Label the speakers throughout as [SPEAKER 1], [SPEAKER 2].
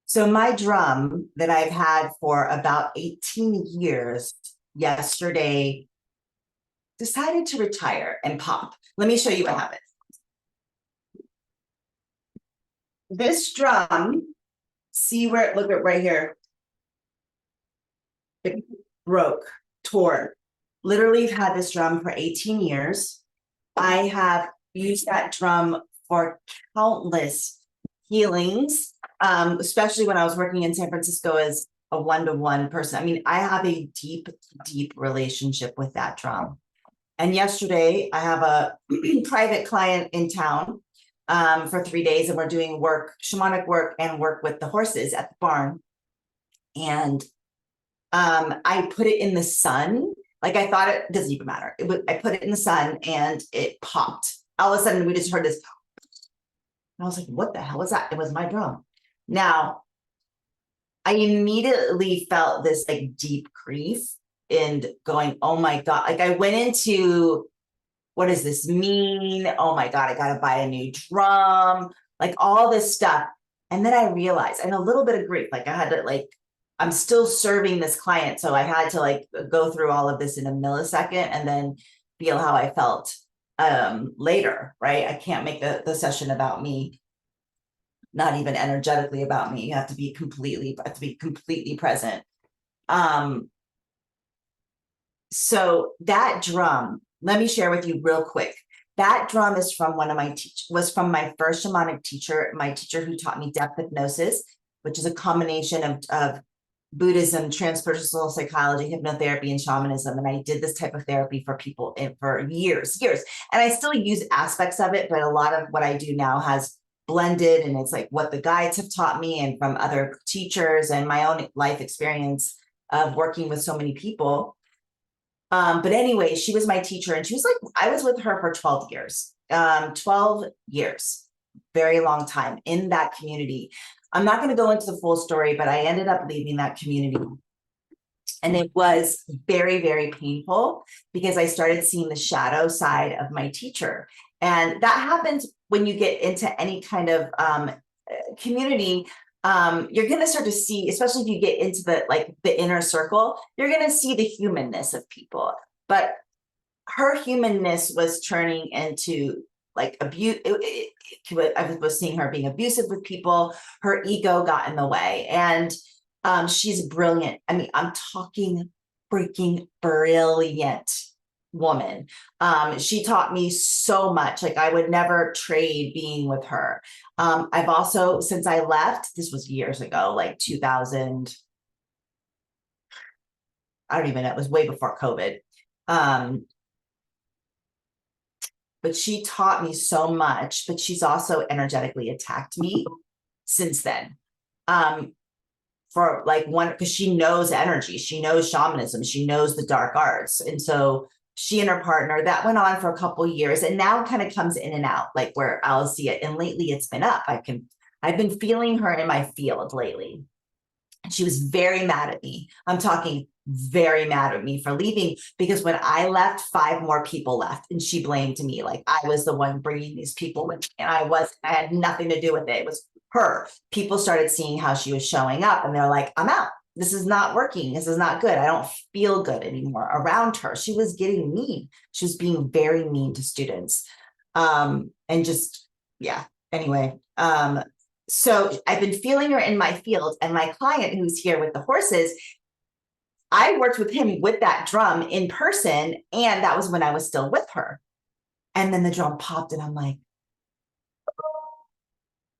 [SPEAKER 1] So my drum that I've had for about 18 years yesterday decided to retire and pop. Let me show you what happened. This drum, see where, look at right here. It broke, tore. Literally had this drum for 18 years. I have used that drum for countless healings, especially when I was working in San Francisco as a one-to-one person. I mean, I have a deep, deep relationship with that drum. And yesterday, I have a private client in town for 3 days, and we're doing work, shamanic work, and work with the horses at the barn. And I put it in the sun. Like I thought it doesn't even matter. I put it in the sun and it popped. All of a sudden, we just heard this. And I was like, what the hell was that? It was my drum. Now, I immediately felt this like deep grief and going, oh my God. Like I went into, what does this mean? Oh my God, I got to buy a new drum, like all this stuff. And then I realized, and a little bit of grief, like I had to like, I'm still serving this client. So I had to like go through all of this in a millisecond and then feel how I felt later, right? I can't make the session about me, not even energetically about me. You have to be completely present. So that drum, let me share with you real quick. That drum is from was from my first shamanic teacher, my teacher who taught me depth hypnosis, which is a combination of Buddhism, transpersonal psychology, hypnotherapy, and shamanism. And I did this type of therapy for people for years. And I still use aspects of it, but a lot of what I do now has blended, and it's like what the guides have taught me and from other teachers and my own life experience of working with so many people. But anyway, she was my teacher, and she was like, I was with her for 12 years, 12 years, very long time in that community. I'm not going to go into the full story, but I ended up leaving that community. And it was very, very painful because I started seeing the shadow side of my teacher. And that happens when you get into any kind of community. You're going to start to see, especially if you get into the inner circle, you're going to see the humanness of people. But her humanness was turning into like abuse. I was seeing her being abusive with people. Her ego got in the way, and she's brilliant. I mean, I'm talking freaking brilliant woman. She taught me so much. Like I would never trade being with her. I've also, since I left, this was years ago, like 2000, I don't even know, it was way before COVID. But she taught me so much, but she's also energetically attacked me since then. For like one, because she knows energy, she knows shamanism, she knows the dark arts. And so she and her partner, that went on for a couple of years, and now kind of comes in and out, like where I'll see it. And lately it's been up. I've been feeling her in my field lately. And she was very mad at me. I'm talking very mad at me for leaving, because when I left, 5 more people left, and she blamed me. Like I was the one bringing these people with me, and I had nothing to do with it. It was her. People started seeing how she was showing up, and they're like, I'm out. This is not working. This is not good. I don't feel good anymore around her. She was getting mean. She was being very mean to students. And just, yeah, anyway. So I've been feeling her in my field, and my client who's here with the horses, I worked with him with that drum in person, and that was when I was still with her. And then the drum popped, and I'm like,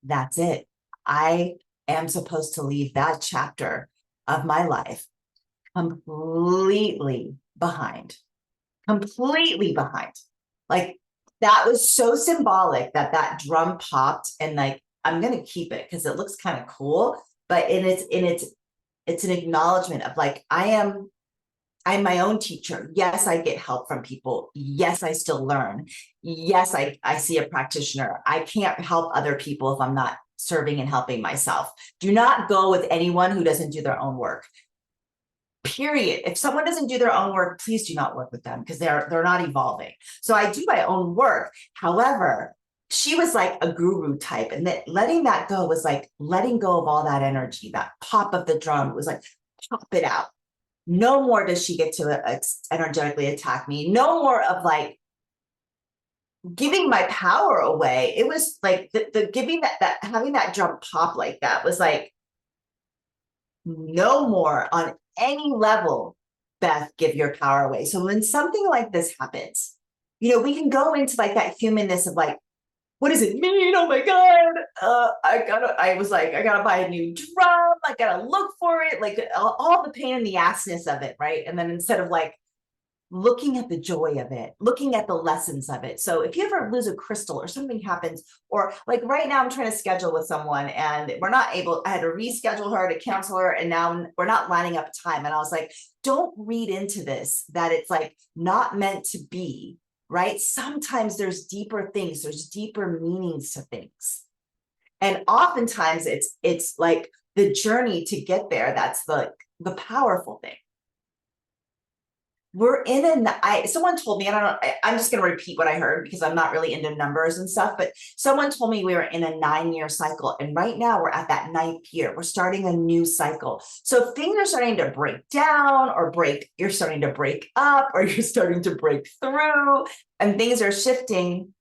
[SPEAKER 1] that's it. I am supposed to leave that chapter of my life completely behind. Like that was so symbolic that drum popped, and like, I'm going to keep it because it looks kind of cool, but it's an acknowledgement of like, I'm my own teacher. Yes, I get help from people. Yes, I still learn. Yes, I see a practitioner. I can't help other people if I'm not serving and helping myself. Do not go with anyone who doesn't do their own work. Period. If someone doesn't do their own work, please do not work with them, because they're not evolving. So I do my own work. However, she was like a guru type, and that letting that go was like letting go of all that energy. That pop of the drum was like, pop it out. No more does she get to energetically attack me. No more of like giving my power away. It was like the giving that having that drum pop like that was like, no more on any level, Beth, give your power away. So when something like this happens, we can go into like that humanness of like, what does it mean? Oh my God. I was like, I gotta buy a new drum. I gotta look for it. Like all the pain in the assness of it. Right. And then instead of like looking at the joy of it, looking at the lessons of it. So if you ever lose a crystal or something happens, or like right now I'm trying to schedule with someone and we're not able, I had to reschedule her to cancel her, and now we're not lining up time. And I was like, don't read into this that it's like not meant to be, right? Sometimes there's deeper things, there's deeper meanings to things. And oftentimes it's like the journey to get there. That's the powerful thing. We're in someone told me, and I'm just going to repeat what I heard because I'm not really into numbers and stuff, but someone told me we were in a 9-year cycle. And right now we're at that 9th year. We're starting a new cycle. So if things are starting to break down or you're starting to break up or you're starting to break through and things are shifting,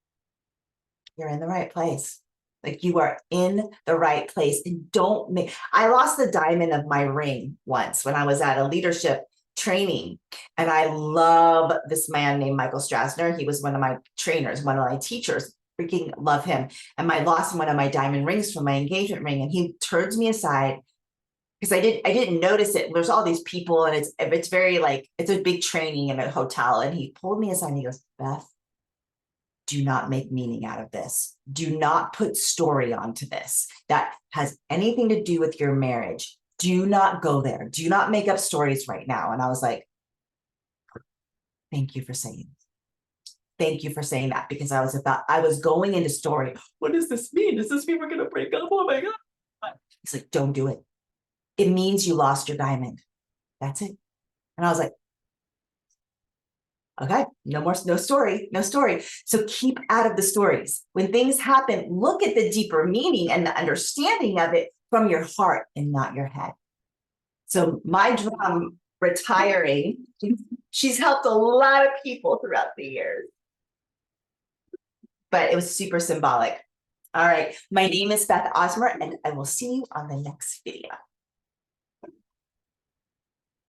[SPEAKER 1] you're in the right place. Like you are in the right place. And I lost the diamond of my ring once when I was at a leadership training. And I love this man named Michael Strasner. He was one of my trainers, one of my teachers. Freaking love him. And I lost one of my diamond rings from my engagement ring. And he turns me aside because I didn't notice it. There's all these people, and it's very like, it's a big training in a hotel. And he pulled me aside and he goes, Beth, do not make meaning out of this. Do not put story onto this that has anything to do with your marriage. Do not go there. Do not make up stories right now. And I was like, thank you for saying that, because I was going into story. What does this mean? Does this mean we're going to break up? Oh my God. He's like, don't do it. It means you lost your diamond. That's it. And I was like, okay, no story. So keep out of the stories. When things happen, look at the deeper meaning and the understanding of it from your heart and not your head. So my drum retiring, she's helped a lot of people throughout the years, but it was super symbolic. All right. My name is Beth Osmer, and I will see you on the next video.